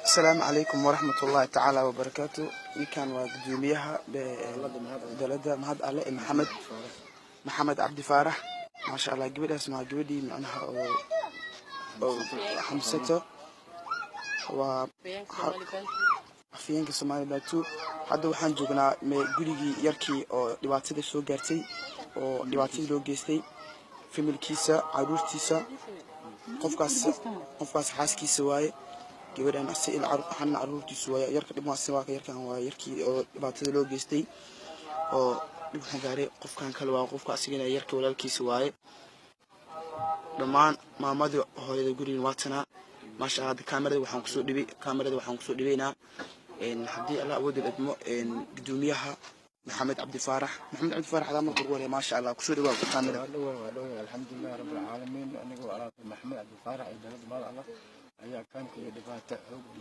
السلام عليكم ورحمة الله تعالى وبركاته. كان وقدوميها بلد مهد علي محمد عبد فارح ما شاء الله. قبل اسمها قبلي معناها حمسته و afyeenka Soomaaliya baato hadda waxaan joognaa gurigii yarkii oo dhibaatada soo gaartay oo dhibaatada loo geystay familkiisa caruurtiisa qofkaas xaaskiisa waaye gabadhan asii waxaan caruurtiisa waaye yarka dhimaasi waa yarkan waa yarkii oo dhibaatada loo geystay oo wuxuu gaaray qofkan kale waa qofka asigana yarka walaalkiisa waaye dhamaan maamadii hooyada guriga waatana ما شاء الله كاميرا وحن كسو دبينا إن حدي الله أود الأدمو إن قدوميها محمد عبد الفارح هذا مرة ما شاء الله كسو دبوا كاميرا. الحمد لله رب العالمين أنا جو على محمد عبد الفارح إذا ما الله أيها كان كي دفعت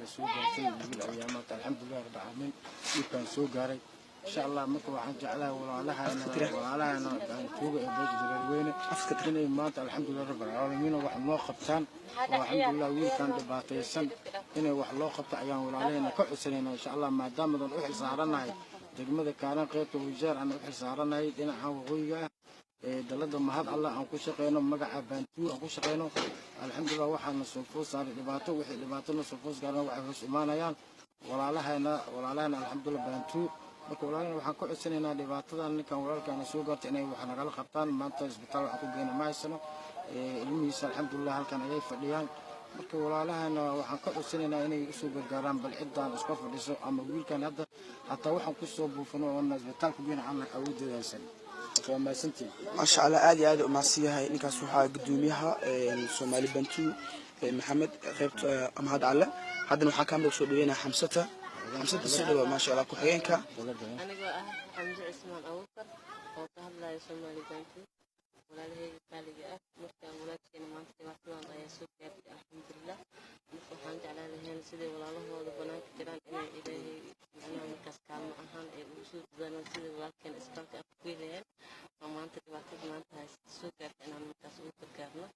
لسوق في الأيامات الحمد لله رب العالمين يكون سوق جاري إن شاء الله مكوا عن جعله وعلىها أنا فوق البيت الجروينة أفتكرني مات الحمد لله رب العالمين وحنا موقفتان والحمد لله ويل كان دبعتي سن إنه وحلا قبت أيام وعلينا كل سنين إن شاء الله ما دام ذن أحل صارنا دقمة كان قيت وجار عن أحل صارنا دينا حوغية دلنا ما هذا الله عن كل شقينا مجا بنتو عن كل شقينا الحمد لله وحنا نصفوس صار دبعته وحد دبعته نصفوس قالنا وحنا سمعنا يان ولا لنا الحمد لله بنتو وكلنا وحنا كل سنين دبعته أن كان ولا كان سوقت إنه وحنا قال خبطان ما أنت إسبتال وحنا جينا ما يسنا الميس الحمد لله هل كان أي فديان marka walaalahana waxaan ka codsanayna inay u soo gargaaraan bal cidaan isku fadhiso ama wiilkan hadda hatta waxaan ku soo buufino oo isbitaalka geena aan awoodeeysan ma santii ما شاء الله aad uma siiyahay ninkaas waxa gudoomiyaha Soomaali Bantu Maxamed qaybta Ahmad Alle haddana waxa ka mid soo dhaweynaa xamsata soo dhawa ma sha Allah ku xigeenka anigoo ah Xamza Ismaan Awkar oo ka hadlaya Soomaali Bantu walaalahey qaaliga ah markaan walaashayna maanta dhibaatada ayaa soo gaartay alxamdulillah waxaan jeclaan lahayn sidii walaalahooda banaanka jiraan inay ilaahay macnaha markaas kaalmo ahaan ay ugu soo dadaalaan sidii walaalkeen isbitaalka aan ku geeyeen oo maanta dhibaatada maanta soo gaartay inaan markaas ugu gargaarno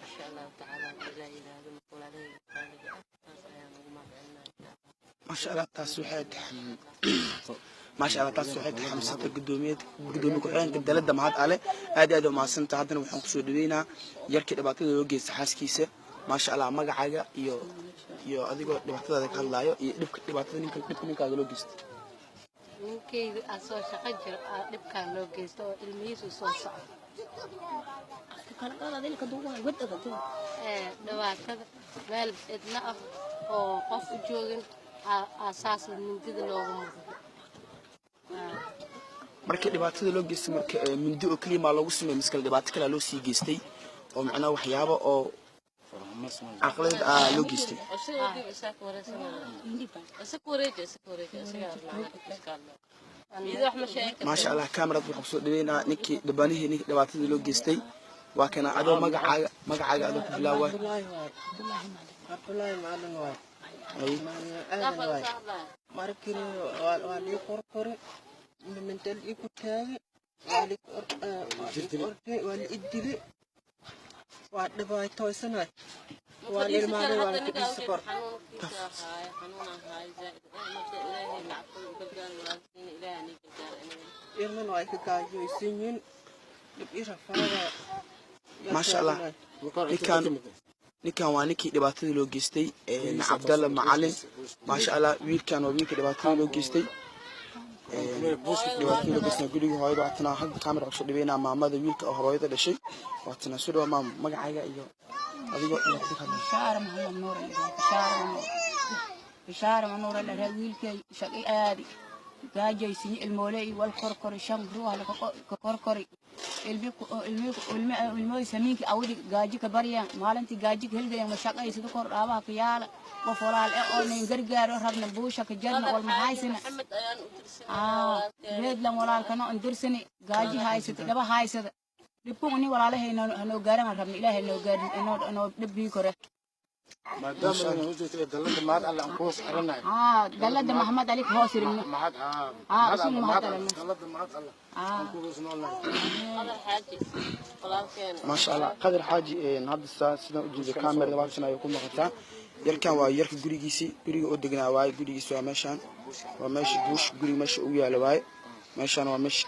insha Allah tacaala ilaahay yiraahdo walaalahey qaaliga ah taas ayaan ugu mahadcelinayaa ما شاء الله تاسوحيد حمسة قدومي كحين كدلة معاد عليه أدي وما سنت عندنا وحنا كسر دوينا يركض دبعتي لوجي سحاس كيسة ما شاء الله ما جاء يو أديكو دبعتي ذاك الله يو دبعتي نيك لوجيست ممكن أسوأ شقجر دبكان لوجيست أو الميز وصوص كان ذلك دوما قد أذكر دبعتي مال إدنا أو قف جوجن أساس من كذا لوجم markii dhibaatada loo geystay marka mindi oo kaliya lagu sameeyay miskal dhibaato kale loo sii geystay oo macna waxyaabo oo aqlad loo geystay ما شاء الله كاميرا waxaa soo dhaweynaa ninkii dhabaanihii dhibaatada loo geystay waa kana adoo magacaaga adoo ku bilaaway Abdullahi Maadan waay markii waa lii qorqore mental iku taagay waa la idile waa dhibaatooysanay waa ilmaade waa la kidisa kor ilman waa ka gaajooysiin dib irafaada ما شاء الله ninkan waa ninkii dhibaatada loo geystay Abdalla Macalin ma sha Allah wiilkan waa wiilkii dhibaatada loo geystay dhibaatada loo geystay guriga hooyada waatana hal kaamira soo dhaweynaa maamada wiilka oo hooyada dhashay waatana soo dhaw maam magacaaga iyo adigoo Bishaara Muhammad Nuur Bishaara Nuur la wiilkay shaqi aadi gaajaysi ilmoolay wal korkor shan ruuha la korkori ilmi samiinki awdi gaaji ka bariyaan maalintii gaaji helgayaan mashaqay sida kor dhaabaha ka yaala qof walaal oo nin gargaaro rabna buusha ka jarna wal mahaysina maxamed ayaan u dirsanay reedlan walaalkana on dirsani gaaji haysata dhaba haysada dibku ni walaalahayna hanoo gaaran rabna ilaahay noo gaarin inoo dhibbi kore ما دام وجدت دلنا ما الله نقوس حرنا دلنا محمد عليك هو سيرنا ما اسم محمد الله دلنا ما الله نقوس نولنا ما شاء الله قدر حاجي هذا الساعة سيدا وجود كاميرا واتنا يكون مقطع yarkan waa yarka gurigiisii guriga oo deganaa waaye gurigiisa waa meeshaan waa meesha buush guriga meesha ugu yaala waaye meeshaan waa meesha